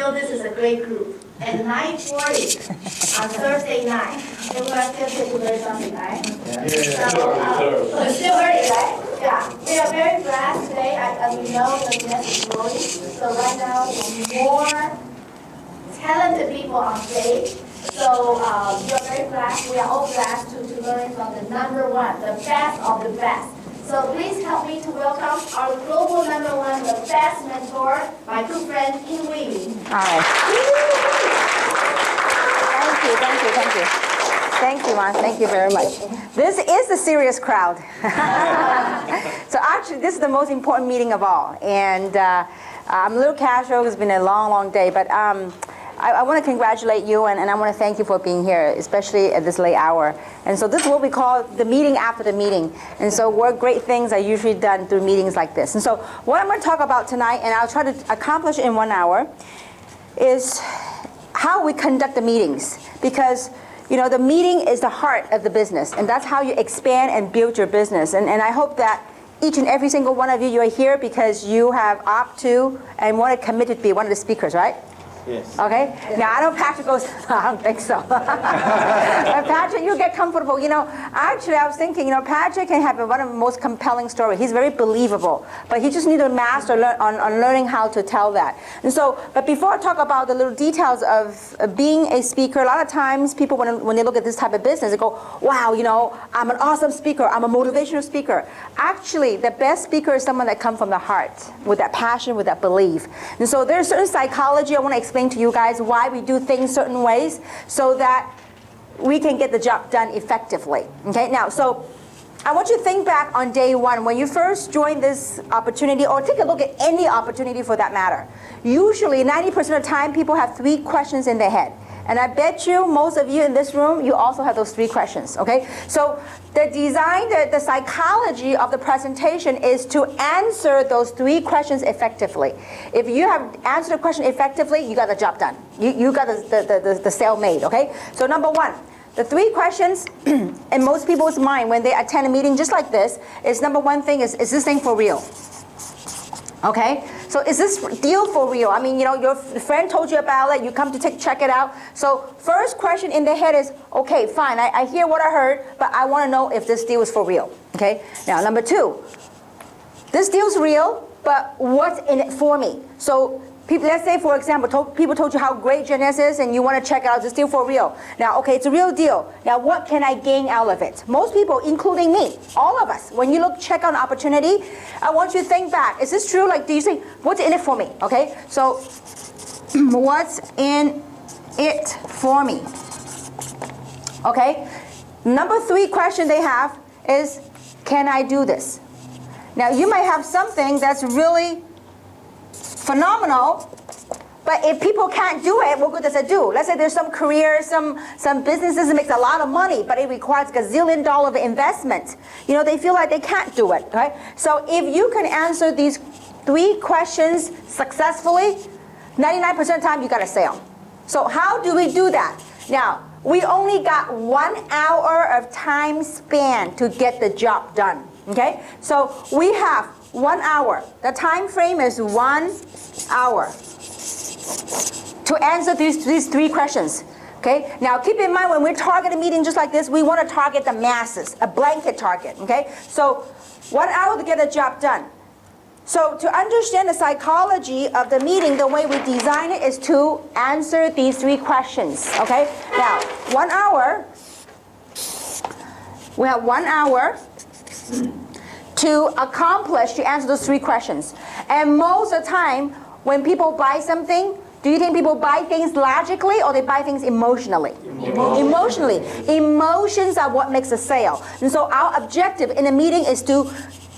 feel this is a great group. At 9:40 on Thursday night, everyone feels to learn something, right? Yeah. So, it's still early, right? Yeah. We are very glad today. We know the guest is growing. So right now, more talented people on stage. So we are very glad. We are all glad to learn from the number one, the best of the best. So please help me to welcome our global number one, the best mentor, my good friend, Yin Wei. Hi. Thank you. Thank you, Ron. Thank you very much. This is a serious crowd. So actually, this is the most important meeting of all. And I'm a little casual. It's been a long, long day. But I want to congratulate you, and I want to thank you for being here, especially at this late hour. And so this is what we call the meeting after the meeting. And so what great things are usually done through meetings like this. And so what I'm going to talk about tonight, and I'll try to accomplish in 1 hour, is how we conduct the meetings. Because you know, the meeting is the heart of the business, and that's how you expand and build your business. And I hope that each and every single one of you are here because you have opted to and want to commit to be one of the speakers, right? Yes. Okay? Now, I know Patrick goes, I don't think so. Patrick, you get comfortable. You know, actually, I was thinking, you know, Patrick can have one of the most compelling stories. He's very believable, but he just needs to master on learning how to tell that. And so, but before I talk about the little details of being a speaker, a lot of times people, when they look at this type of business, they go, wow, you know, I'm an awesome speaker. I'm a motivational speaker. Actually, the best speaker is someone that comes from the heart, with that passion, with that belief. And so there's certain psychology I want to explain to you guys why we do things certain ways so that we can get the job done effectively. Okay, now, so I want you to think back on day one when you first joined this opportunity, or take a look at any opportunity for that matter. Usually 90% of the time people have 3 questions in their head. And I bet you, most of you in this room, you also have those 3 questions, okay? So the design, the psychology of the presentation is to answer those 3 questions effectively. If you have answered the question effectively, you got the job done. You got the sale made, okay? So number 1, the 3 questions in most people's mind when they attend a meeting just like this is number 1 thing is this thing for real? Okay, so is this deal for real? I mean, you know, your friend told you about it, you come to check it out. So first question in the head is, okay, fine, I hear what I heard, but I want to know if this deal is for real. Okay, now number 2, this deal's real, but what's in it for me? So people, let's say, for example, people told you how great Janice is and you want to check out this deal for real. Now, okay, it's a real deal. Now, what can I gain out of it? Most people, including me, all of us, when you check out an opportunity, I want you to think back. Is this true? Like, do you think, what's in it for me? Okay, so what's in it for me? Okay, number 3 question they have is, can I do this? Now, you might have something that's really phenomenal, but if people can't do it, what good does it do? Let's say there's some career, some businesses that makes a lot of money, but it requires $1 gazillion of investment. You know, they feel like they can't do it, right? So if you can answer these 3 questions successfully, 99% of the time you got a sale. So how do we do that? Now, we only got 1 hour of time span to get the job done, okay? So we have 1 hour. The time frame is 1 hour to answer these 3 questions. Okay. Now keep in mind when we target a meeting just like this, we want to target the masses, a blanket target. Okay. So 1 hour to get the job done. So to understand the psychology of the meeting, the way we design it is to answer these 3 questions. Okay. Now 1 hour. We have 1 hour to accomplish, to answer those 3 questions. And most of the time, when people buy something, do you think people buy things logically or they buy things emotionally? Emotionally. Emotions are what makes a sale. And so our objective in a meeting is to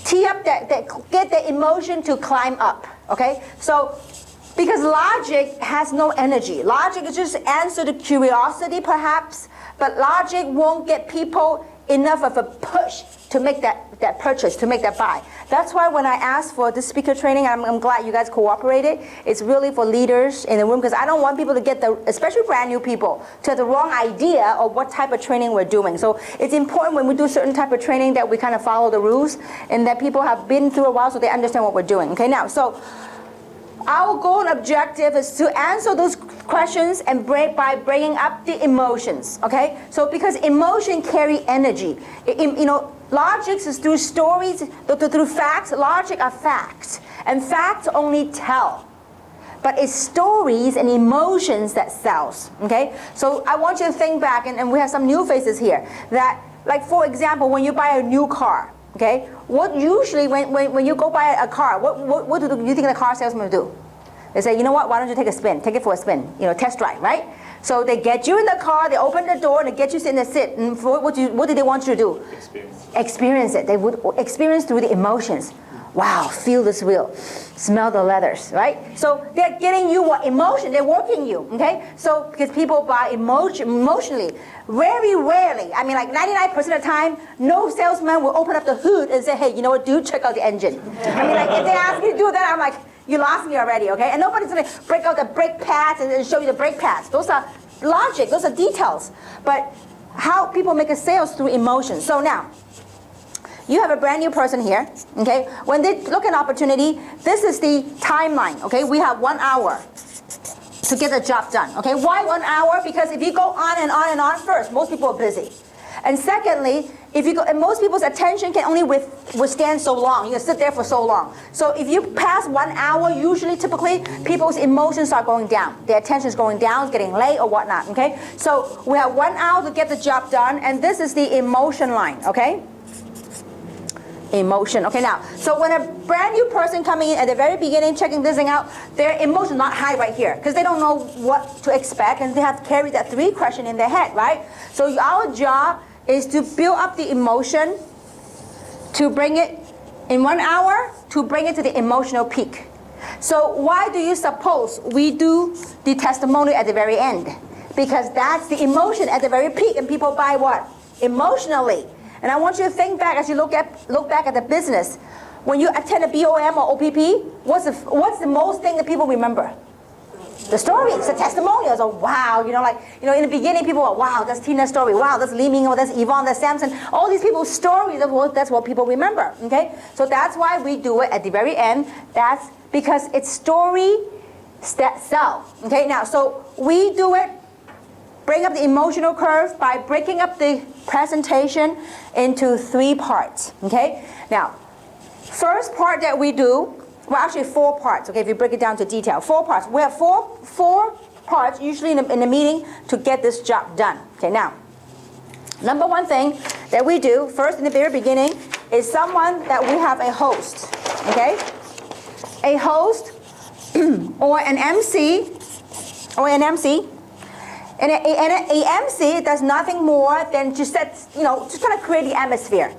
tee up get the emotion to climb up. Okay? So, because logic has no energy. Logic is just answer to curiosity perhaps, but logic won't get people enough of a push to make that purchase, to make that buy. That's why when I asked for this speaker training, I'm glad you guys cooperated. It's really for leaders in the room because I don't want people to get especially brand new people, to have the wrong idea of what type of training we're doing. So it's important when we do certain type of training that we kind of follow the rules and that people have been through a while so they understand what we're doing. Okay, now, so our goal and objective is to answer those questions and by bringing up the emotions, okay? So because emotion carry energy. Logic is through stories, through facts. Logic are facts. And facts only tell. But it's stories and emotions that sells, okay? So I want you to think back, and we have some new faces here, that, like for example, when you buy a new car, okay? What usually, when you go buy a car, what do you think the car salesman do? They say, you know what, why don't you take a spin? Take it for a spin, test drive, right? So they get you in the car, they open the door, and they get you in the seat. And what do they want you to do? Experience it. They would experience through the emotions. Wow, feel this wheel, smell the leathers, right? So they're getting you what emotion, they're working you, okay? So because people buy emotionally, very rarely, I mean like 99% of the time, no salesman will open up the hood and say, hey, you know what, dude, check out the engine. I mean like if they ask me to do that, I'm like, you lost me already, okay? And nobody's gonna break out the brake pads and show you the brake pads. Those are logic, those are details. But how people make a sales through emotion. So now, you have a brand new person here, okay? When they look at an opportunity, this is the timeline, okay? We have 1 hour to get the job done, okay? Why 1 hour? Because if you go on and on and on, first, most people are busy. And secondly, and most people's attention can only withstand so long. You can sit there for so long. So if you pass 1 hour, usually, typically, people's emotions are going down. Their attention is going down, getting late or whatnot, okay? So we have 1 hour to get the job done, and this is the emotion line, okay? Emotion. Okay, now, so when a brand new person coming in at the very beginning, checking this thing out, their emotion not high right here because they don't know what to expect and they have to carry that 3 question in their head, right? So our job is to build up the emotion, to bring it in 1 hour, to bring it to the emotional peak. So why do you suppose we do the testimonial at the very end? Because that's the emotion at the very peak, and people buy what? Emotionally. And I want you to think back as you look back at the business. When you attend a BOM or OPP, what's the most thing that people remember? The stories, the testimonials. Oh, wow, in the beginning, people were, wow, that's Tina's story. Wow, that's Li Ming, that's Yvonne, that's Samson. All these people's stories, that's what people remember, okay? So that's why we do it at the very end. That's because it's story that sell, okay? Now, so we do it, bring up the emotional curve by breaking up the presentation into 3 parts, okay? Now, first part that we do, well, actually 4 parts, okay, if you break it down to detail. 4 parts. We have four parts usually in the meeting to get this job done. Okay, now, number 1 thing that we do, first in the very beginning, is someone that we have a host, okay? A host or an MC, And a MC does nothing more than just just trying to create the atmosphere.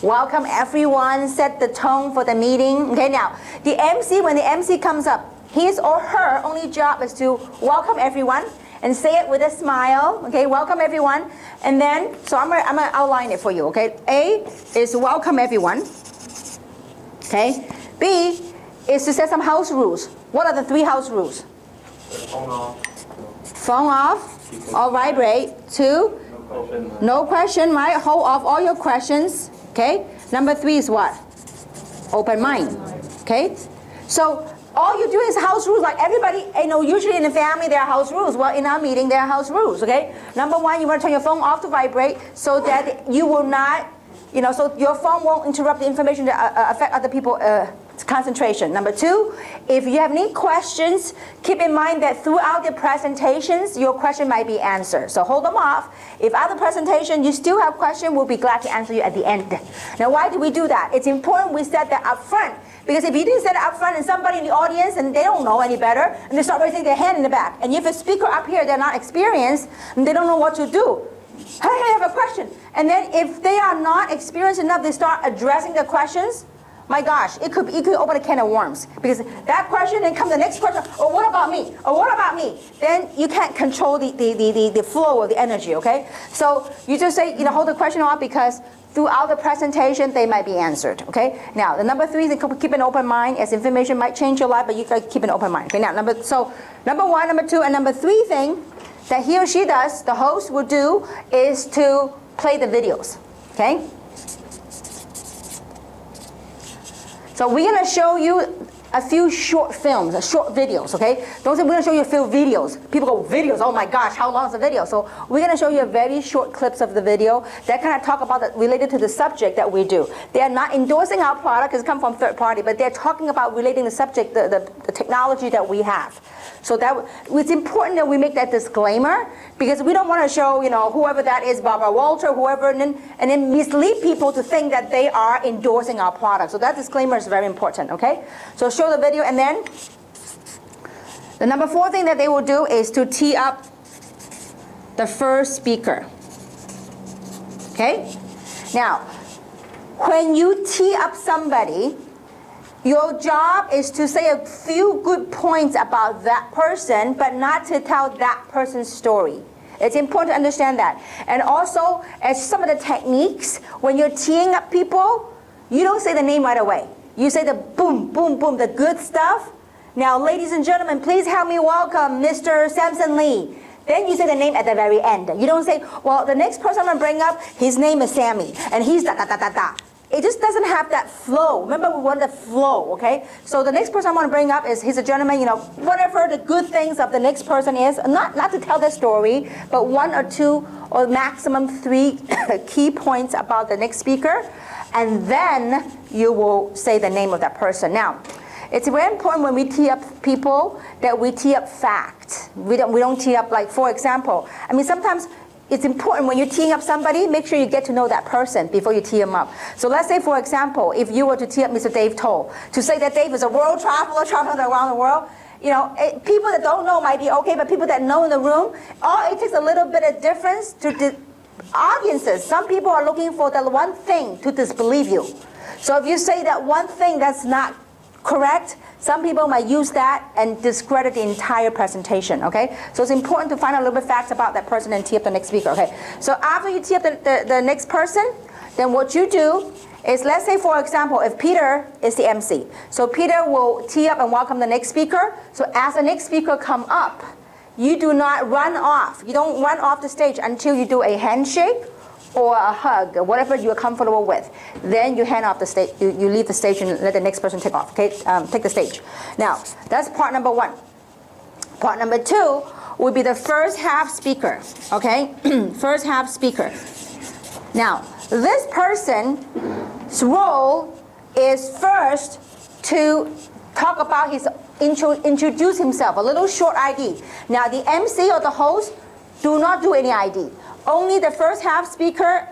Welcome everyone, set the tone for the meeting. Okay, now, when the MC comes up, his or her only job is to welcome everyone and say it with a smile. Okay, welcome everyone. And then, so I'm gonna outline it for you, okay? A is welcome everyone. Okay? B is to set some house rules. What are the 3 house rules? Phone off. Or vibrate. 2, no question, right? Hold off all your questions. Okay. Number 3 is what? Open mind. Okay. So all you do is house rules. Like everybody, usually in the family there are house rules. Well, in our meeting there are house rules. Okay. Number 1, you want to turn your phone off to vibrate so that you will not, so your phone won't interrupt the information that affect other people. Concentration. Number 2, if you have any questions, keep in mind that throughout the presentations, your question might be answered. So hold them off. If after the presentation you still have questions, we'll be glad to answer you at the end. Now, why do we do that? It's important we set that up front. Because if you didn't set it up front and somebody in the audience and they don't know any better, and they start raising their hand in the back, and if a speaker up here, they're not experienced, and they don't know what to do. Hey, I have a question. And then if they are not experienced enough, they start addressing the questions. My gosh, it could open a can of worms. Because that question, then comes the next question, or what about me? Or what about me? Then you can't control the flow of the energy, okay? So you just say, hold the question off because throughout the presentation, they might be answered, okay? Now, the number 3 is keep an open mind, as information might change your life, but you gotta keep an open mind. Okay, now, number 1, number 2, and number 3 thing that he or she does, the host will do, is to play the videos, okay? So we're going to show you a few short films, short videos, okay? Don't say we're going to show you a few videos. People go, videos, oh my gosh, how long is the video? So we're going to show you very short clips of the video that kind of talk about related to the subject that we do. They are not endorsing our product because it comes from third party, but they're talking about relating the subject, the technology that we have. So it's important that we make that disclaimer because we don't want to show, whoever that is, Barbara Walter, whoever, and then mislead people to think that they are endorsing our product. So that disclaimer is very important, okay? So show the video, and then the number 4 thing that they will do is to tee up the first speaker. Okay? Now, when you tee up somebody, your job is to say a few good points about that person, but not to tell that person's story. It's important to understand that. And also, as some of the techniques, when you're teeing up people, you don't say the name right away. You say the boom, boom, boom, the good stuff. Now, ladies and gentlemen, please help me welcome Mr. Samson Lee. Then you say the name at the very end. You don't say, well, the next person I'm going to bring up, his name is Sammy, and he's da-da-da-da-da. It just doesn't have that flow. Remember, we want the flow, okay? So the next person I want to bring up is, he's a gentleman, whatever the good things of the next person is, not to tell the story, but 1 or 2 or maximum 3 key points about the next speaker, and then you will say the name of that person. Now, it's very important when we tee up people that we tee up fact. We don't tee up, like, for example, sometimes it's important when you're teeing up somebody, make sure you get to know that person before you tee them up. So let's say, for example, if you were to tee up Mr. Dave Toll, to say that Dave is a world traveler, traveling around the world, people that don't know might be okay, but people that know in the room, it takes a little bit of difference to audiences. Some people are looking for that one thing to disbelieve you. So if you say that one thing that's not correct, some people might use that and discredit the entire presentation, okay? So it's important to find out a little bit facts about that person and tee up the next speaker, okay? So after you tee up the next person, then what you do is, let's say, for example, if Peter is the MC. So Peter will tee up and welcome the next speaker. So as the next speaker come up, you do not run off. You don't run off the stage until you do a handshake or a hug, or whatever you're comfortable with. Then you hand off the stage, you leave the stage and let the next person take off, okay? Take the stage. Now, that's part number 1. Part number 2 would be the first half speaker, okay? First half speaker. Now, this person's role is first to talk about introduce himself, a little short ID. Now, the MC or the host do not do any ID. Only the first half speaker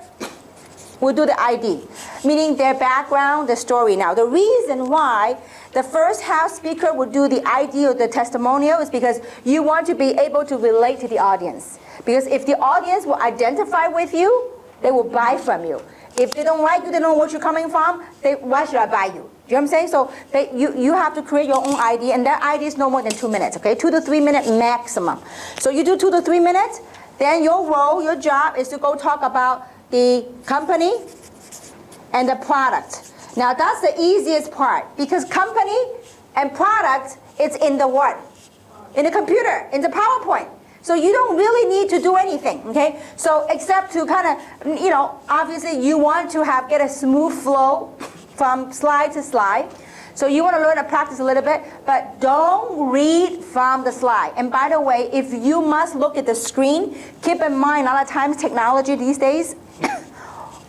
will do the ID, meaning their background, the story. Now, the reason why the first half speaker will do the ID or the testimonial is because you want to be able to relate to the audience. Because if the audience will identify with you, they will buy from you. If they don't like you, they don't know what you're coming from, why should I buy you? Do you know what I'm saying? So you have to create your own ID, and that ID is no more than 2 minutes, okay? 2 to 3 minutes maximum. So you do 2 to 3 minutes, then your role, your job is to go talk about the company and the product. Now that's the easiest part, because company and product, it's in the what? In the computer, in the PowerPoint. So you don't really need to do anything, okay? So except to kind of, obviously you want to get a smooth flow from slide to slide. So you want to learn to practice a little bit, but don't read from the slide. And by the way, if you must look at the screen, keep in mind, a lot of times technology these days,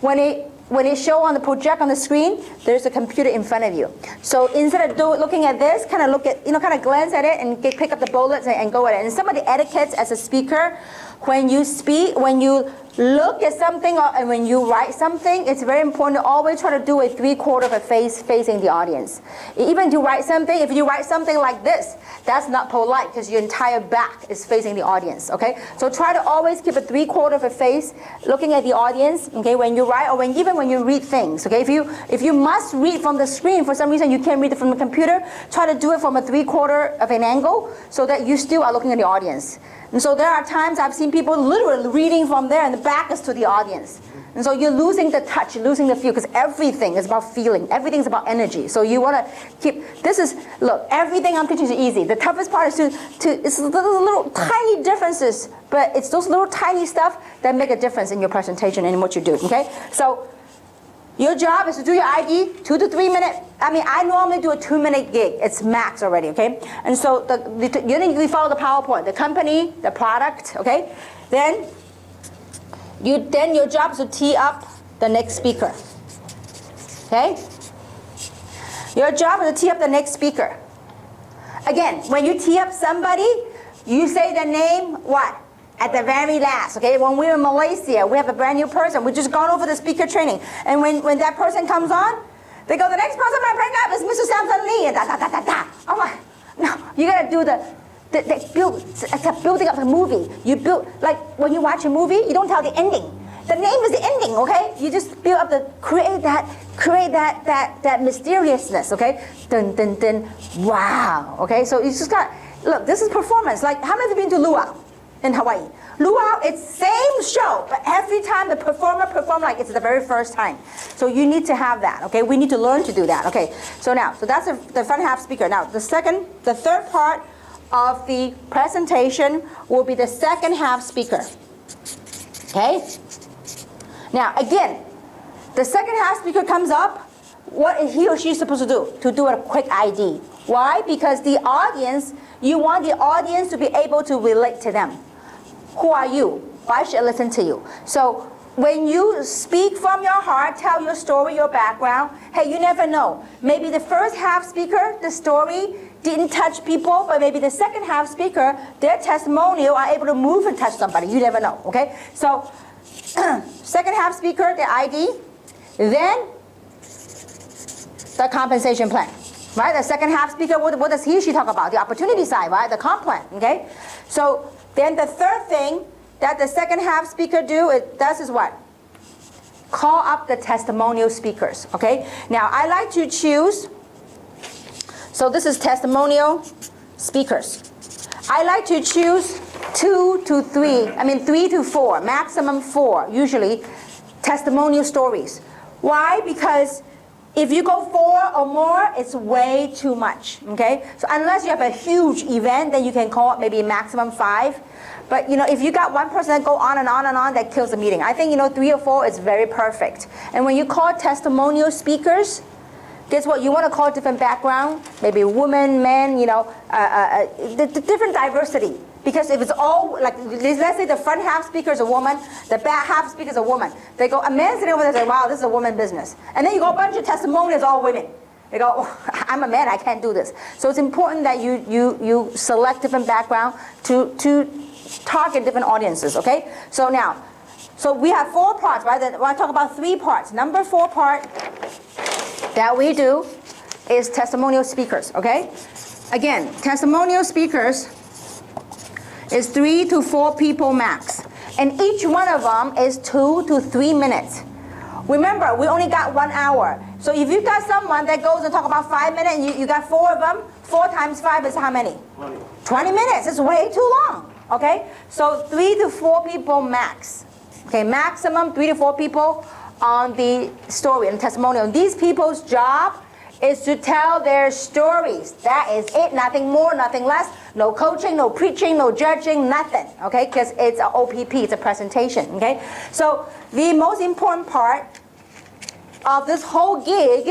when it show on the project on the screen, there's a computer in front of you. So instead of looking at this, kind of look at, kind of glance at it and pick up the bullets and go at it. And some of the etiquettes as a speaker, when you speak, when you look at something and when you write something, it's very important to always try to do a 3/4 of a face facing the audience. Even to write something, if you write something like this, that's not polite because your entire back is facing the audience, okay? So try to always keep a 3/4 of a face looking at the audience, okay, when you write or even when you read things, okay? If you must read from the screen, for some reason you can't read it from the computer, try to do it from a 3/4 of an angle so that you still are looking at the audience. And so there are times I've seen people literally reading from there and the back is to the audience. And so you're losing the touch, you're losing the feel, because everything is about feeling. Everything is about energy. So you want to keep, look, everything I'm teaching is easy. The toughest part is it's those little tiny differences, but it's those little tiny stuff that make a difference in your presentation and in what you do, okay? So Your job is to do your ID 2 to 3 minutes. I mean, I normally do a 2-minute gig. It's max already, okay? And so you follow the PowerPoint, the company, the product, okay? Then your job is to tee up the next speaker, okay? Your job is to tee up the next speaker. Again, when you tee up somebody, you say the name, what? At the very last, okay? When we're in Malaysia, we have a brand new person. We just gone over the speaker training. And when that person comes on, they go, the next person I bring up is Mr. Samson Lee, and da-da-da-da-da. I'm like, no, you gotta do it's like building up the movie. You build, like when you watch a movie, you don't tell the ending. The name is the ending, okay? You just build up create that mysteriousness, okay? Dun, dun, dun, wow, okay? So you just got, look, this is performance. Like, how many have you been to Luau in Hawaii? Luau, it's same show, but every time the performer perform like it's the very first time. So you need to have that, okay? We need to learn to do that, okay? So that's the front half speaker. Now, the third part of the presentation will be the second half speaker, okay? Now, again, the second half speaker comes up, what is he or she supposed to do? To do a quick ID. Why? Because the audience, you want the audience to be able to relate to them. Who are you? Why should I listen to you? So when you speak from your heart, tell your story, your background, hey, you never know. Maybe the first half speaker, the story didn't touch people, but maybe the second half speaker, their testimonial are able to move and touch somebody. You never know, okay? So second half speaker, the ID, then the compensation plan, right? The second half speaker, what does he or she talk about? The opportunity side, right? The comp plan, okay? So then the third thing that the second half speaker does is what? Call up the testimonial speakers, okay? Now, I like to choose, so this is testimonial speakers. I like to choose 3 to 4, maximum 4, usually, testimonial stories. Why? Because if you go 4 or more, it's way too much, okay? So unless you have a huge event, then you can call it maybe maximum 5. But if you got one person that go on and on and on, that kills the meeting. I think 3 or 4 is very perfect. And when you call testimonial speakers, guess what? You want to call different background, maybe women, men, the different diversity. Because if it's all, like, let's say the front half speaker is a woman, the back half speaker is a woman. They go, a man sitting over there say, wow, this is a woman business. And then you go, a bunch of testimonials, all women. They go, oh, I'm a man, I can't do this. So it's important that you select different background to target different audiences, okay? So we have 4 parts, right? I want to talk about 3 parts. Number 4 part that we do is testimonial speakers, okay? Again, testimonial speakers is 3 to 4 people max. And each one of them is 2 to 3 minutes. Remember, we only got 1 hour. So if you got someone that goes and talk about 5 minutes, and you got 4 of them, 4 times 5 is how many? 20 minutes. It's way too long, okay? So 3 to 4 people max. Okay, maximum 3 to 4 people on the story and testimonial. And these people's job is to tell their stories. That is it, nothing more, nothing less. No coaching, no preaching, no judging, nothing, okay? Because it's an OPP, it's a presentation, okay? So the most important part of this whole gig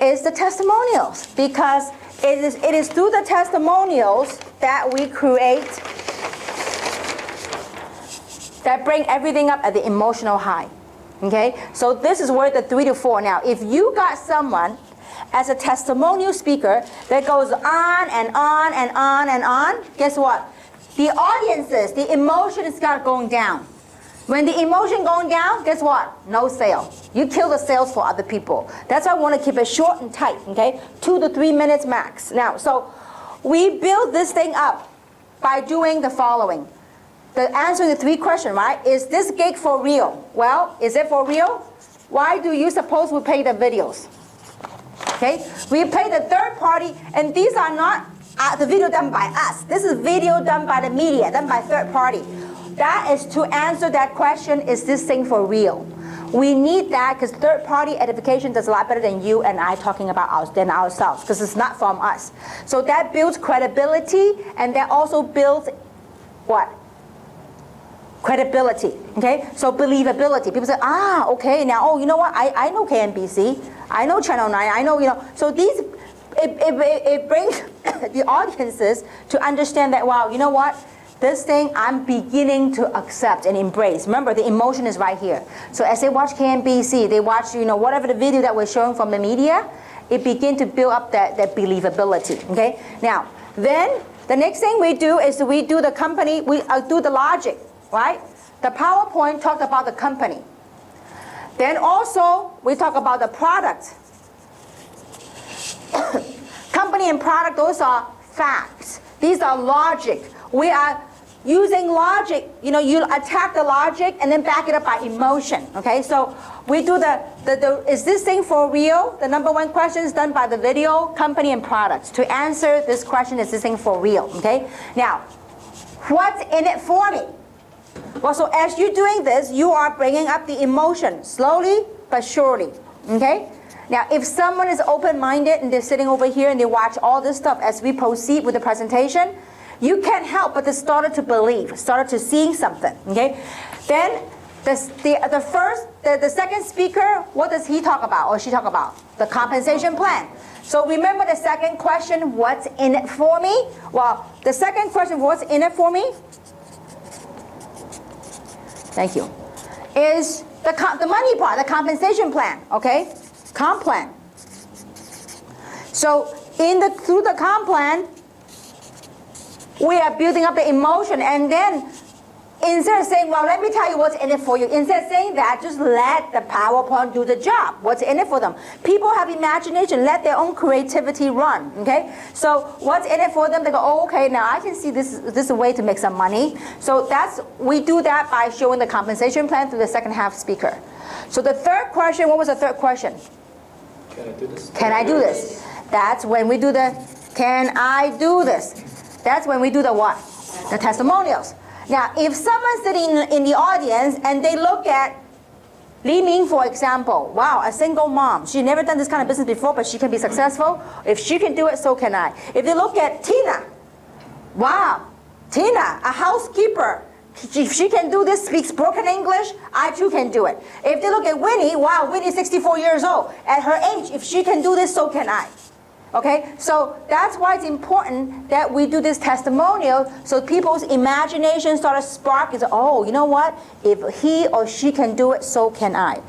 is the testimonials, because it is through the testimonials that we create, that bring everything up at the emotional high, okay? So this is where the 3 to 4. Now, if you got someone as a testimonial speaker that goes on and on and on and on, guess what? The audiences, the emotion is start going down. When the emotion going down, guess what? No sale. You kill the sales for other people. That's why I want to keep it short and tight, okay? 2 to 3 minutes max. Now, so we build this thing up by doing the following. Answering the 3 questions, right? Is this gig for real? Well, is it for real? Why do you suppose we pay the videos? Okay, we pay the third party, and these are not the video done by us. This is video done by the media, done by third party. That is to answer that question, is this thing for real? We need that because third party edification does a lot better than you and I talking about ourselves, because it's not from us. So that builds credibility, and that also builds what? credibility, okay? So believability. People say, okay, now, oh, you know what? I know KNBC. I know Channel 9. I know, So these, it brings the audiences to understand that, wow, you know what? This thing I'm beginning to accept and embrace. Remember, the emotion is right here. So as they watch KNBC, they watch, whatever the video that we're showing from the media, it begins to build up that believability, okay? Now, then the next thing we do is we do the company, we do the logic, right? The PowerPoint talked about the company. Then also, we talk about the product. Company and product, those are facts. These are logic. We are using logic. You attack the logic and then back it up by emotion, okay? So we do is this thing for real? The number one question is done by the video, company, and products. To answer this question, is this thing for real, okay? Now, what's in it for me? Well, so as you're doing this, you are bringing up the emotion, slowly but surely, okay? Now, if someone is open-minded and they're sitting over here and they watch all this stuff as we proceed with the presentation, you can't help but to start to believe, start to seeing something, okay? Then the second speaker, what does he talk about or she talk about? The compensation plan. So remember the second question, what's in it for me? Well, the second question, what's in it for me? Thank you. Is the money part, the compensation plan, okay? Comp plan. So through the comp plan, we are building up the emotion, and then instead of saying, well, let me tell you what's in it for you, instead of saying that, just let the PowerPoint do the job. What's in it for them? People have imagination. Let their own creativity run, okay? So what's in it for them? They go, oh, okay, now I can see this is a way to make some money. So we do that by showing the compensation plan through the second half speaker. So the third question, what was the third question? Can I do this? Can I do this? That's when we do the, can I do this? That's when we do the what? The testimonials. Now, if someone's sitting in the audience and they look at Li Ming, for example, wow, a single mom. She's never done this kind of business before, but she can be successful. If she can do it, so can I. If they look at Tina, wow, Tina, a housekeeper. If she can do this, speaks broken English, I too can do it. If they look at Winnie, wow, Winnie's 64 years old. At her age, if she can do this, so can I. Okay, so that's why it's important that we do this testimonial so people's imagination start to spark. Is, oh, you know what? If he or she can do it, so can I.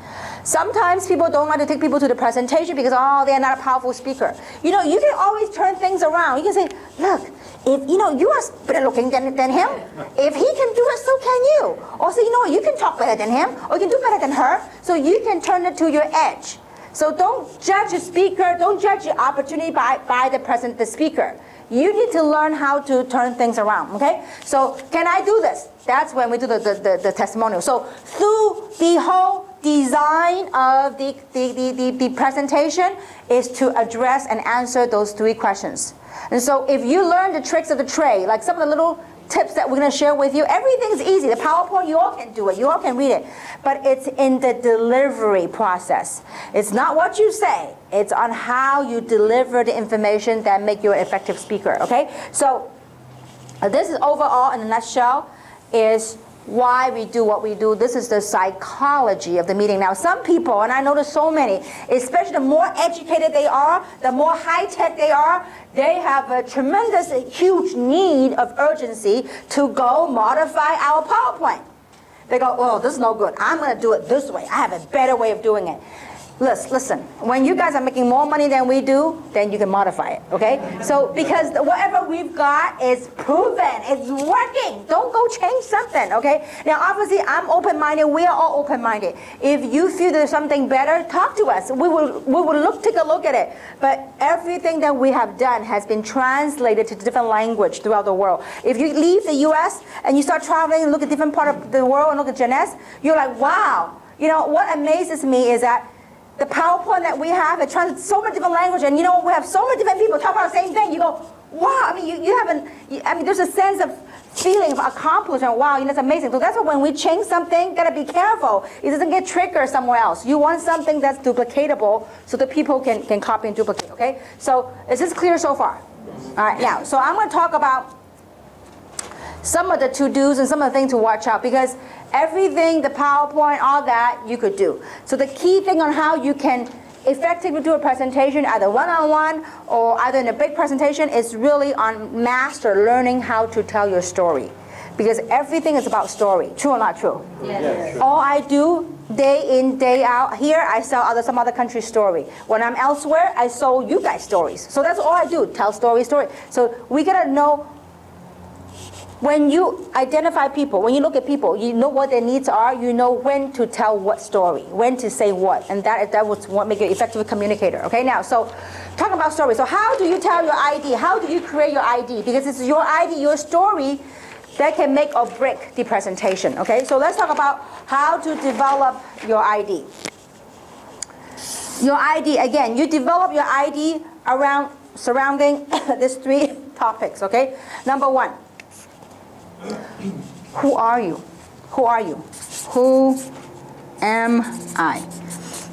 Sometimes people don't like to take people to the presentation because, oh, they're not a powerful speaker. You can always turn things around. You can say, look, if you are better looking than him, if he can do it, so can you. Also, you can talk better than him, or you can do better than her, so you can turn it to your edge. So don't judge a speaker, don't judge your opportunity by the speaker. You need to learn how to turn things around, okay? So can I do this? That's when we do the testimonial. So through the whole design of the presentation is to address and answer those three questions. And so if you learn the tricks of the trade, like some of the little tips that we're going to share with you, everything's easy. The PowerPoint, you all can do it. You all can read it. But it's in the delivery process. It's not what you say. It's on how you deliver the information that make you an effective speaker, okay? So this is overall, in a nutshell, is why we do what we do. This is the psychology of the meeting. Now, some people, and I notice so many, especially the more educated they are, the more high-tech they are, they have a tremendous, huge need of urgency to go modify our PowerPoint. They go, oh, this is no good. I'm going to do it this way. I have a better way of doing it. Listen, when you guys are making more money than we do, then you can modify it, okay? So, because whatever we've got is proven, it's working. Don't go change something, okay? Now, obviously, I'm open-minded. We are all open-minded. If you feel there's something better, talk to us. We will take a look at it. But everything that we have done has been translated to different language throughout the world. If you leave the U.S. and you start traveling and look at different part of the world and look at Jeunesse, you're like, wow. What amazes me is that the PowerPoint that we have, it translates so many different language, and we have so many different people talk about the same thing. You go, wow, there's a sense of feeling of accomplishment. Wow, it's amazing. So that's why when we change something, gotta be careful. It doesn't get triggered somewhere else. You want something that's duplicatable so that people can copy and duplicate, okay? So is this clear so far? All right, now, so I'm gonna talk about some of the to-dos and some of the things to watch out, because everything, the PowerPoint, all that, you could do. So the key thing on how you can effectively do a presentation, either one-on-one or either in a big presentation, is really on learning how to tell your story. Because everything is about story. True or not true? Yes. All I do, day in, day out, here I sell some other country's story. When I'm elsewhere, I sell you guys stories. So that's all I do, tell story. So we gotta know, when you identify people, when you look at people, you know what their needs are, you know when to tell what story, when to say what, and that was what makes you an effective communicator. Okay, now, so talk about story. So how do you tell your ID? How do you create your ID? Because it's your ID, your story, that can make or break the presentation. Okay, so let's talk about how to develop your ID. Your ID, again, you develop your ID surrounding these 3 topics. Okay, number 1. Who are you? Who are you? Who am I?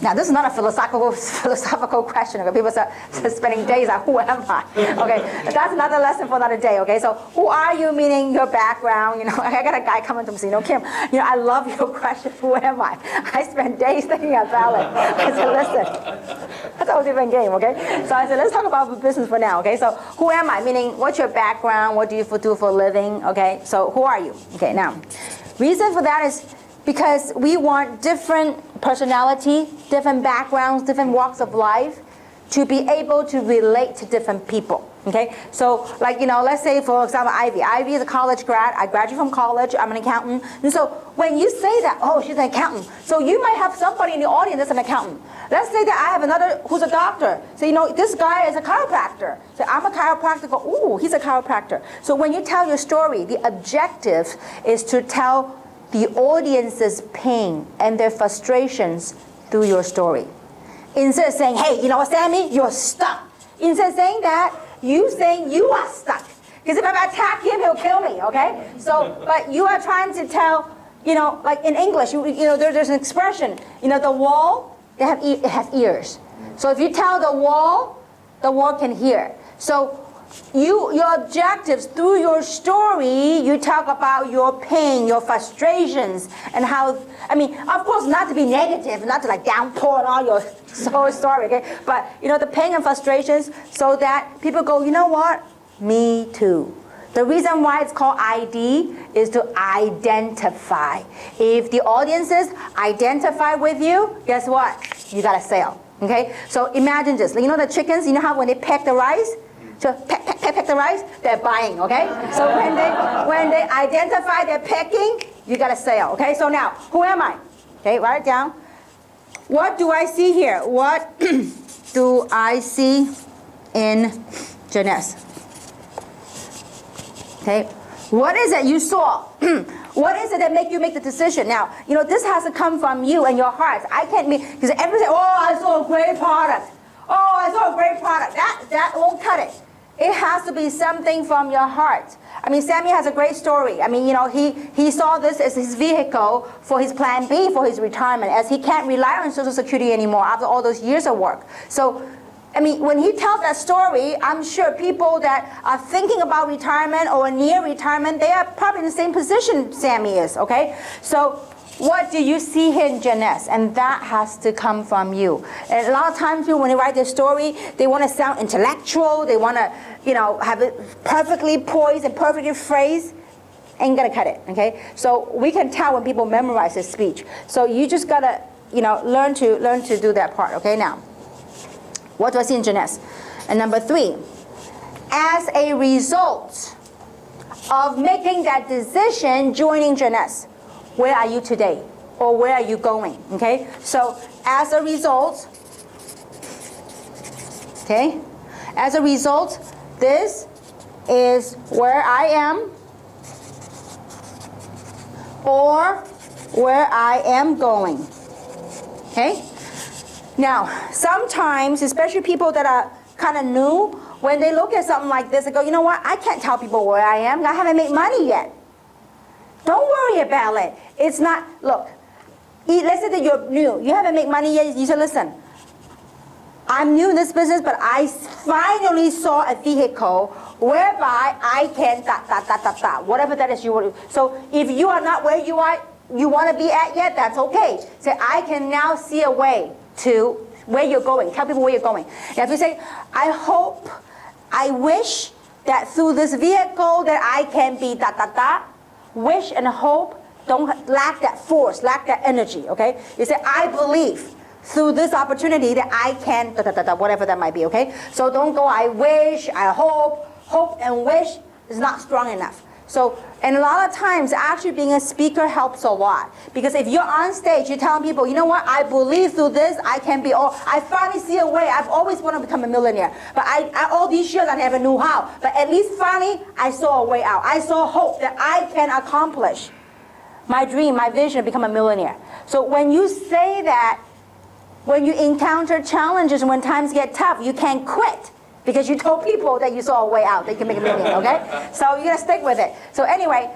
Now, this is not a philosophical question. Okay? People are spending days on who am I? Okay, that's another lesson for another day. Okay, so who are you, meaning your background. You know, I got a guy coming to me saying, Kim, you know, I love your question. Who am I? I spent days thinking about it. I said, listen, that's a whole different game. Okay, so I said, let's talk about business for now. Okay, so who am I? Meaning, what's your background? What do you do for a living? Okay, so who are you? Okay, now, reason for that is because we want different personality, different backgrounds, different walks of life to be able to relate to different people. Okay, so like, you know, let's say for example, Ivy. Ivy is a college grad. I graduated from college. I'm an accountant. And so when you say that, oh, she's an accountant, so you might have somebody in the audience that's an accountant. Let's say that I have another who's a doctor. So, you know, this guy is a chiropractor. So I'm a chiropractor. Go, ooh, he's a chiropractor. So when you tell your story, the objective is to tell the audience's pain and their frustrations through your story. Instead of saying, hey, you know what, Sammy, you're stuck. Instead of saying that, you saying you are stuck. Because if I attack him, he'll kill me, okay? So, but you are trying to tell, you know, like in English, you know, there's an expression, you know, the wall, it has ears. So if you tell the wall can hear. So your objectives through your story, you talk about your pain, your frustrations, and how, I mean, of course not to be negative, not to like downpour on all your whole story, okay? But, you know, the pain and frustrations so that people go, you know what? Me too. The reason why it's called ID is to identify. If the audiences identify with you, guess what? You got a sale, okay? So imagine this. You know the chickens, you know how when they peck the rice? So peck the rice, they're buying, okay? So when they identify they're pecking, you got a sale, okay? So now, who am I? Okay, write it down. What do I see here? What do I see in Janice? Okay, what is it you saw? What is it that make you make the decision? Now, you know, this has to come from you and your heart. I can't make, because everybody say, oh, I saw a great product. Oh, I saw a great product. That won't cut it. It has to be something from your heart. I mean, Sammy has a great story. I mean, you know, he saw this as his vehicle for his plan B for his retirement, as he can't rely on Social Security anymore after all those years of work. So, I mean, when he tells that story, I'm sure people that are thinking about retirement or near retirement, they are probably in the same position Sammy is, okay? So what do you see here in Janice? And that has to come from you. And a lot of times people, when they write their story, they want to sound intellectual. They want to, you know, have it perfectly poised and perfectly phrased. Ain't gonna cut it, okay? So we can tell when people memorize their speech. So you just gotta, you know, learn to do that part, okay? Now, what do I see in Janice? And number 3, as a result of making that decision, joining Janice, where are you today? Or where are you going? Okay? So as a result, okay? As a result, this is where I am or where I am going. Okay? Now, sometimes, especially people that are kind of new, when they look at something like this, they go, you know what? I can't tell people where I am. I haven't made money yet. Don't worry about it. It's not, look, let's say that you're new. You haven't made money yet. You say, listen, I'm new in this business, but I finally saw a vehicle whereby I can ... whatever that is you want. So if you are not where you want to be at yet, that's okay. Say, I can now see a way to where you're going. Tell people where you're going. Now, if you say, I hope, I wish that through this vehicle that I can be ... wish and hope don't lack that force, lack that energy, okay? You say, I believe through this opportunity that I can ... whatever that might be, okay? So don't go, I wish, I hope. Hope and wish is not strong enough. So, and a lot of times, actually being a speaker helps a lot. Because if you're on stage, you're telling people, you know what, I believe through this, I can be, I finally see a way. I've always wanted to become a millionaire. But all these years, I never knew how. But at least finally, I saw a way out. I saw hope that I can accomplish my dream, my vision to become a millionaire. So when you say that, when you encounter challenges and when times get tough, you can't quit. Because you told people that you saw a way out, that you can make a million, okay? So you're going to stick with it. So anyway,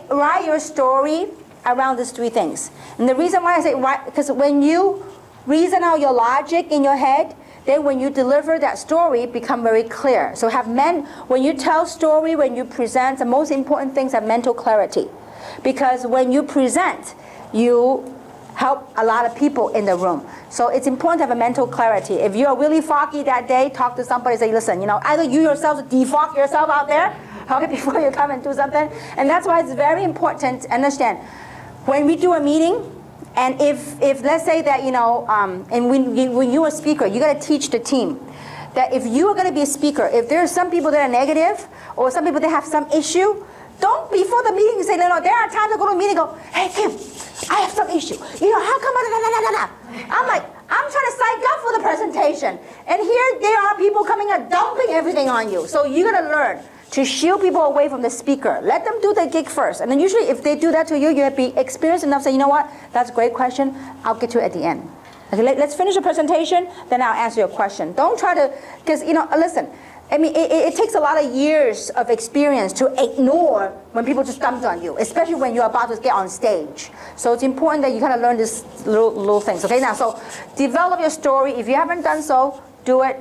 write your story around these three things. And the reason why I say write, because when you reason out your logic in your head, then when you deliver that story, become very clear. So when you tell story, when you present, the most important things are mental clarity. Because when you present, you help a lot of people in the room. So it's important to have a mental clarity. If you're really foggy that day, talk to somebody, say, listen, either you yourself defog yourself out there, okay, before you come and do something. And that's why it's very important to understand. When we do a meeting, and if let's say that, and when you're a speaker, you got to teach the team that if you are going to be a speaker, if there are some people that are negative, or some people that have some issue, don't, before the meeting, say, no, there are times I go to a meeting and go, hey, Kim, I have some issue. How come, I'm like, I'm trying to psych up for the presentation. And here there are people coming and dumping everything on you. So you got to learn to shield people away from the speaker. Let them do the gig first. And then usually if they do that to you, you'll be experienced enough to say, you know what, that's a great question. I'll get to it at the end. Okay, let's finish the presentation, then I'll answer your question. Don't try to, because, listen, I mean, it takes a lot of years of experience to ignore when people just dump on you, especially when you're about to get on stage. So it's important that you kind of learn these little things. Okay, now, so develop your story. If you haven't done so, do it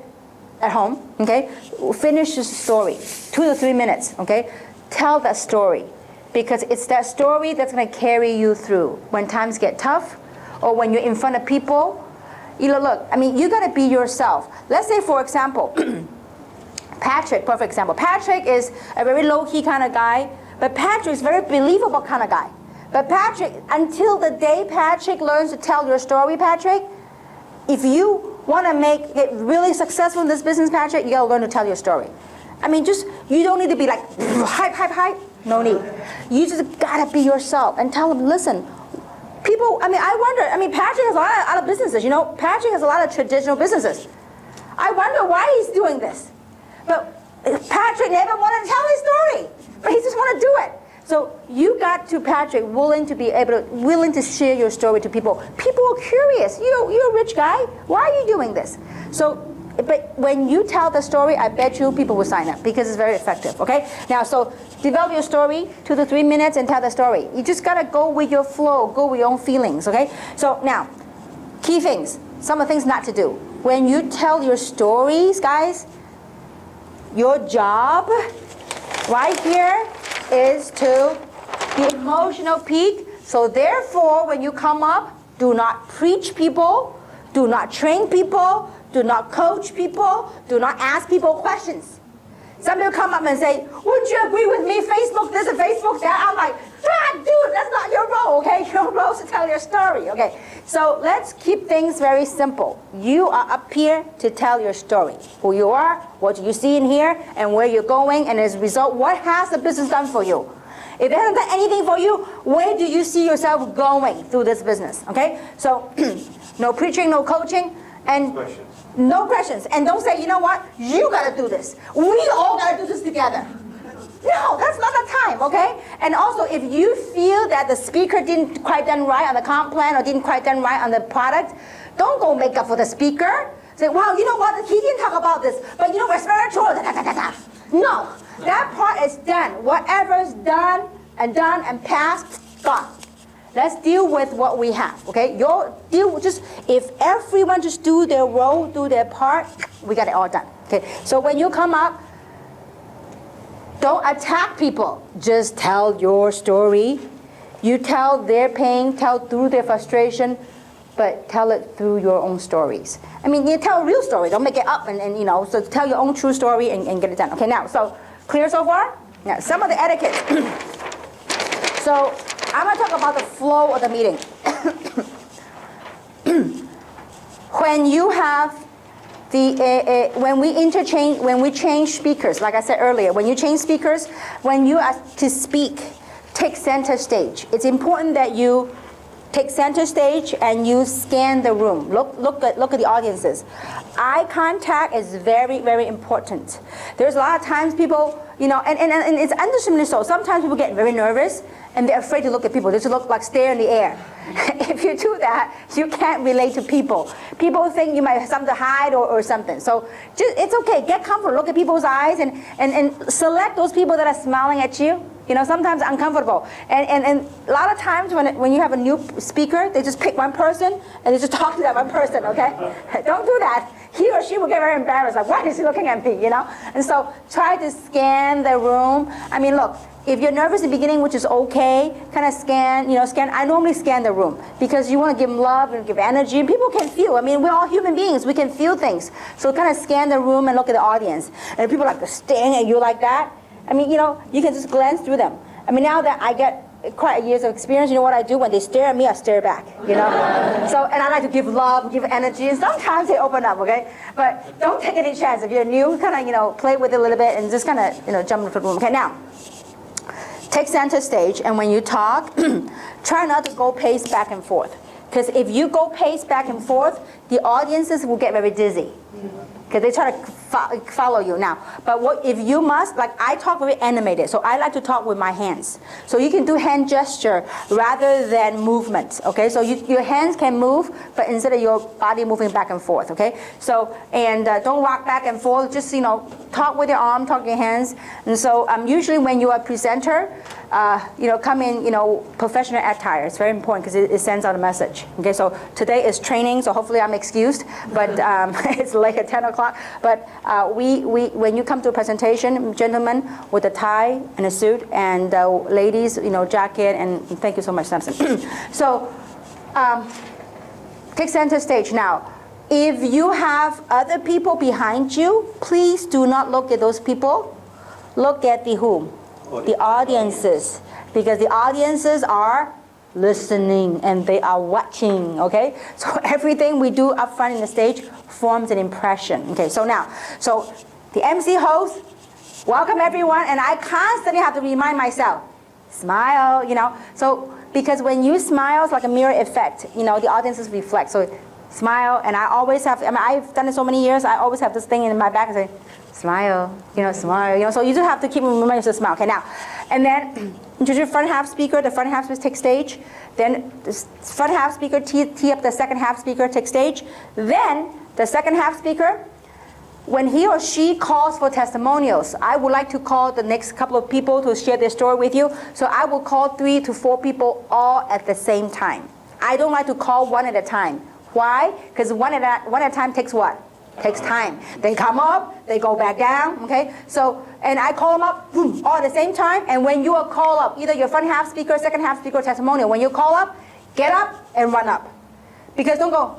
at home. Okay, finish the story, 2 to 3 minutes. Okay, tell that story, because it's that story that's going to carry you through when times get tough, or when you're in front of people. Look, I mean, you got to be yourself. Let's say, for example. Patrick, perfect example. Patrick is a very low-key kind of guy, but Patrick is a very believable kind of guy. But Patrick, until the day Patrick learns to tell your story, Patrick, if you want to make it really successful in this business, Patrick, you got to learn to tell your story. I mean, you don't need to be like, hype. No need. You just got to be yourself and tell them, listen, people, I wonder, Patrick has a lot of businesses. Patrick has a lot of traditional businesses. I wonder why he's doing this. But Patrick never wanted to tell his story, but he just wanted to do it. So you got to, Patrick, willing to share your story to people. People are curious. You're a rich guy. Why are you doing this? So, but when you tell the story, I bet you people will sign up because it's very effective. Okay. Now, so develop your story, 2 to 3 minutes, and tell the story. You just gotta go with your flow, go with your own feelings. Okay. So now, key things. Some of the things not to do when you tell your stories, guys. Your job right here is to the emotional peak. So therefore, when you come up, do not preach people, do not train people, do not coach people, do not ask people questions. Some people come up and say, wouldn't you agree with me? Facebook this and Facebook that. I'm like, dude, that's not your role, okay? Your role is to tell your story, okay? So let's keep things very simple. You are up here to tell your story. Who you are, what you see in here, and where you're going, and as a result, what has the business done for you? If it hasn't done anything for you, where do you see yourself going through this business, okay? So no preaching, no coaching, and no questions. And don't say, you know what, you gotta do this. We all gotta do this together. No, that's not the time, okay? And also, if you feel that the speaker didn't quite done right on the comp plan or didn't quite done right on the product, don't go make up for the speaker. Say, wow, you know what, he didn't talk about this, but we're spiritual, No, that part is done. Whatever's done and past, gone. Let's deal with what we have, okay? If everyone just do their role, do their part, we got it all done, okay? So when you come up, Don't attack people. Just tell your story. You tell their pain, tell through their frustration, but tell it through your own stories. I mean, you tell a real story. Don't make it up and so tell your own true story and get it done. Okay, now, so clear so far? Now, some of the etiquette. So I'm going to talk about the flow of the meeting. When you have when we change speakers, like I said earlier, when you change speakers, when you are to speak, take center stage. It's important that you take center stage and you scan the room. Look at the audiences. Eye contact is very, very important. There's a lot of times people, and it's understandably so. Sometimes people get very nervous and they're afraid to look at people. They just look like stare in the air. If you do that, you can't relate to people. People think you might have something to hide or something. So it's okay. Get comfortable. Look at people's eyes and select those people that are smiling at you. Sometimes uncomfortable. And a lot of times when you have a new speaker, they just pick one person and they just talk to that one person, okay? Don't do that. He or she will get very embarrassed, like, why is he looking at me, And so try to scan the room. I mean, look, if you're nervous in the beginning, which is okay, kind of scan. I normally scan the room because you want to give love and give energy. And people can feel. I mean, we're all human beings. We can feel things. So kind of scan the room and look at the audience. And if people are staring at you like that, I mean, you can just glance through them. I mean, now that I get quite years of experience, you know what I do? When they stare at me, I stare back, So, and I like to give love, give energy, and sometimes they open up, okay? But don't take any chance. If you're new, kind of, play with it a little bit and just kind of, jump into the room. Okay, now, take center stage, and when you talk, try not to go pace back and forth. Because if you go pace back and forth, the audiences will get very dizzy. Because they try to follow you now. But if you must, like I talk very animated, so I like to talk with my hands. So you can do hand gesture rather than movement, okay? So your hands can move, but instead of your body moving back and forth, okay? So, and don't rock back and forth, just, talk with your arm, talk with your hands. And so usually when you're a presenter, come in, professional attire. It's very important because it sends out a message. Okay, so today is training, so hopefully I'm excused, but it's late at 10 o'clock. But when you come to a presentation, gentlemen with a tie and a suit, and ladies, jacket, and thank you so much, Samson. So take center stage now. If you have other people behind you, please do not look at those people. Look at the whom? The audiences, because the audiences are listening and they are watching, okay? So everything we do up front in the stage forms an impression, okay? So now, the MC host, welcome everyone, and I constantly have to remind myself, smile, So, because when you smile, it's like a mirror effect, the audiences reflect. So smile, and I always have, I've done it so many years, I always have this thing in my back and say, smile, smile, So you just have to keep reminding yourself to smile. Okay, now, and then introduce your front half speaker. The front half speaker take stage. Then the front half speaker tee up the second half speaker, take stage. Then the second half speaker, when he or she calls for testimonials, I would like to call the next couple of people to share their story with you. So I will call 3 to 4 people all at the same time. I don't like to call one at a time. Why? Because one at a time takes what? Takes time. They come up, they go back down, okay? So, and I call them up, boom, all at the same time. And when you are called up, either your front half speaker, second half speaker, testimonial, when you call up, get up and run up. Because don't go,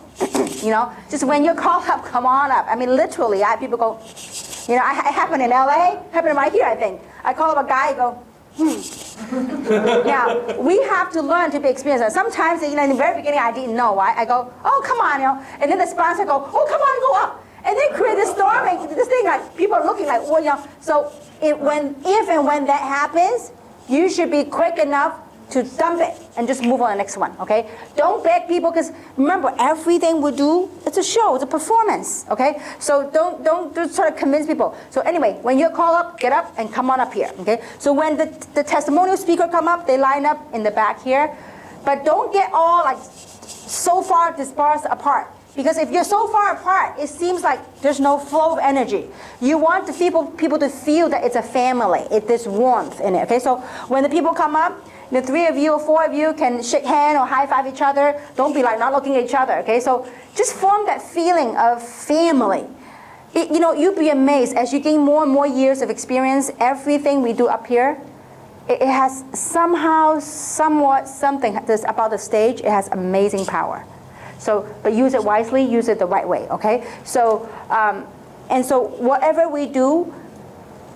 just when you call up, come on up. I mean, literally, I have people go, it happened in LA, happened right here, I think. I call up a guy, go, Now, we have to learn to be experienced. Sometimes, in the very beginning, I didn't know. I go, oh, come on, and then the sponsor go, oh, come on, go up. And then create this storm, this thing, like, people are looking like, well, So if and when that happens, you should be quick enough to dump it and just move on to the next one, okay? Don't beg people, because remember, everything we do, it's a show, it's a performance, okay? So don't try to convince people. So anyway, when you call up, get up and come on up here, okay? So when the testimonial speaker come up, they line up in the back here. But don't get all like so far dispersed apart. Because if you're so far apart, it seems like there's no flow of energy. You want the people to feel that it's a family, there's warmth in it, okay? So when the people come up, the 3 of you or 4 of you can shake hand or high five each other. Don't be like not looking at each other, okay? So just form that feeling of family. you'd be amazed as you gain more and more years of experience. Everything we do up here, it has somehow, somewhat, something about the stage. It has amazing power. So, but use it wisely. Use it the right way. Okay. So, and so whatever we do,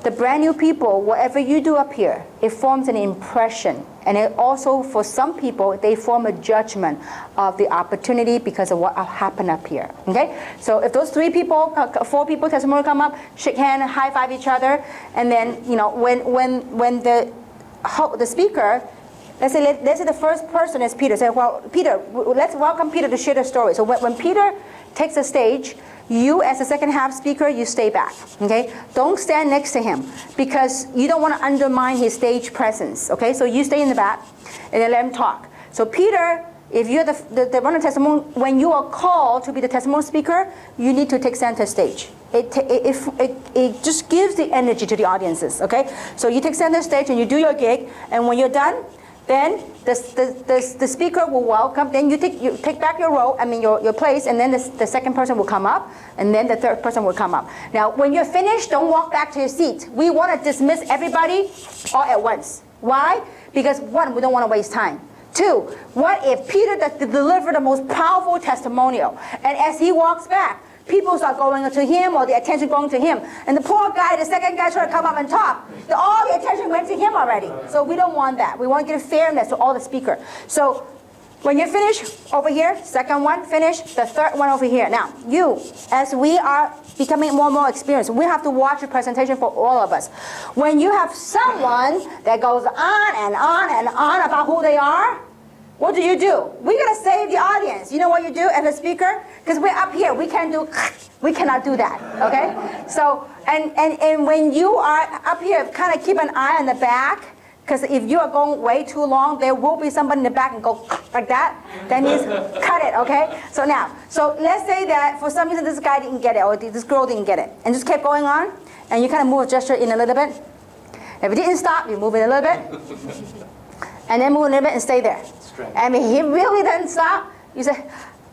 the brand new people, whatever you do up here, it forms an impression. And it also, for some people, they form a judgment of the opportunity because of what happened up here. Okay? So if those 4 people testimony come up, shake hand, high five each other, and then when the speaker, let's say the first person is Peter. Say, well, Peter, let's welcome Peter to share the story. So when Peter takes the stage, you as the second half speaker, you stay back, okay? Don't stand next to him because you don't want to undermine his stage presence, okay? So you stay in the back and then let him talk. So Peter, if you're the one of the testimony, when you are called to be the testimony speaker, you need to take center stage. It just gives the energy to the audiences, okay? So you take center stage and you do your gig, and when you're done, then the speaker will welcome. Then you take back your role, your place, and then the second person will come up, and then the third person will come up. Now, when you're finished, don't walk back to your seat. We want to dismiss everybody all at once. Why? Because 1, we don't want to waste time. 2, what if Peter delivered the most powerful testimonial, and as he walks back, people start going to him, or the attention going to him. And the poor guy, the second guy, trying to come up and talk. All the attention went to him already. So we don't want that. We want to give fairness to all the speaker. So when you're finished, over here, second one, finished, the third one over here. Now, you, as we are becoming more and more experienced, we have to watch the presentation for all of us. When you have someone that goes on and on and on about who they are, what do? We gotta save the audience. You know what you do as a speaker? Because we're up here, we cannot do that, okay? So, and when you are up here, kind of keep an eye on the back, because if you are going way too long, there will be somebody in the back and go like that. That means cut it, okay? So let's say that for some reason this guy didn't get it, or this girl didn't get it, and just kept going on, and you kind of move a gesture in a little bit. If it didn't stop, you move it a little bit, and then move a little bit and stay there. I mean, he really doesn't stop. You say,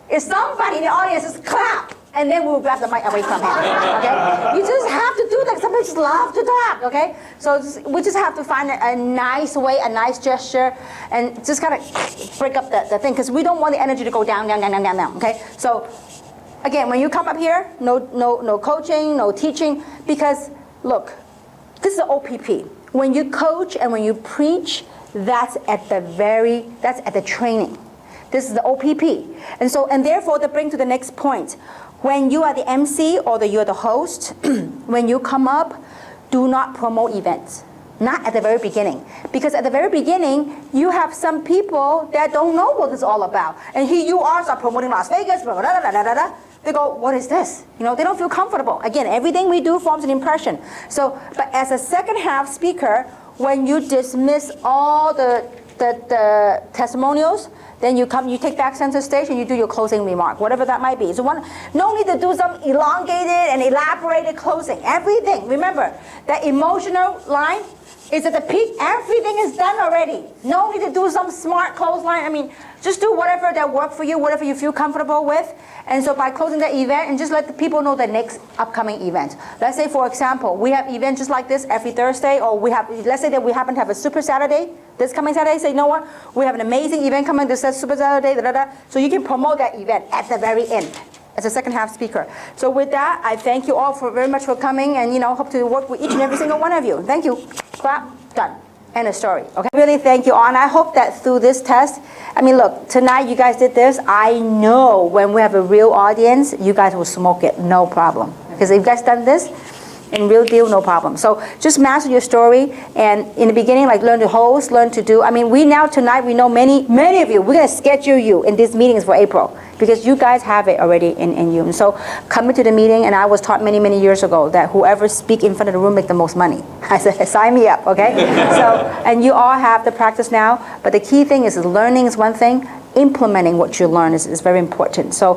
if somebody in the audience just clap, and then we'll grab the mic away from him, okay? You just have to do that. Some people just love to talk, okay? So we just have to find a nice way, a nice gesture, and just kind of break up the thing, because we don't want the energy to go down, okay? So, again, when you come up here, no coaching, no teaching, because, look, this is the OPP. When you coach and when you preach, that's at the training. This is the OPP. And therefore, to bring to the next point, when you are the MC or you're the host, when you come up, do not promote events. Not at the very beginning. Because at the very beginning, you have some people that don't know what it's all about. And here you are start promoting Las Vegas, blah, blah, blah, blah, blah, blah. They go, what is this? They don't feel comfortable. Again, everything we do forms an impression. So, but as a second half speaker, when you dismiss all the testimonials, then you take back center stage and you do your closing remark, whatever that might be. So no need to do some elongated and elaborated closing. Everything, remember, that emotional line is at the peak. Everything is done already. No need to do some smart close line. Just do whatever that works for you, whatever you feel comfortable with. And so by closing the event, and just let the people know the next upcoming event. Let's say, for example, we have events just like this every Thursday, or let's say that we happen to have a Super Saturday. This coming Saturday, say, you know what? We have an amazing event coming this Super Saturday, So you can promote that event at the very end as a second half speaker. So with that, I thank you all very much for coming, and hope to work with each and every single one of you. Thank you. Clap. Done. End of story. Okay. Really thank you all, and I hope that through this test, look, tonight you guys did this. I know when we have a real audience, you guys will smoke it, no problem. Because if you guys done this, in real deal, no problem. So just master your story, and in the beginning, learn to host, learn to do. Tonight we know many of you. We're gonna schedule you in these meetings for April, because you guys have it already in you. And so coming to the meeting, and I was taught many years ago that whoever speak in front of the room make the most money. I said, sign me up, okay? And you all have the practice now, but the key thing is learning is one thing, implementing what you learn is very important. So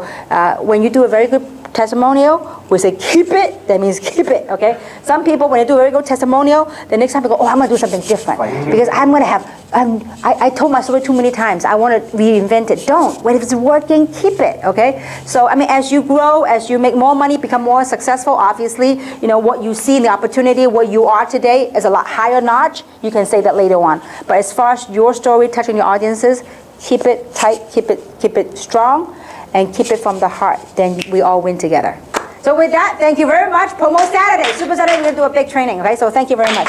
when you do a very good testimonial, we say keep it, that means keep it, okay? Some people, when they do a very good testimonial, the next time they go, oh, I'm going to do something different. Because I'm going to have, I told my story too many times. I want to reinvent it. Don't. When it's working, keep it, okay? So, I mean, as you grow, as you make more money, become more successful, obviously, you know, what you see in the opportunity, where you are today is a lot higher notch. You can say that later on. But as far as your story touching your audiences, keep it tight, keep it strong, and keep it from the heart. Then we all win together. So with that, thank you very much. Promo Saturday, Super Saturday, we're going to do a big training, okay? So thank you very much.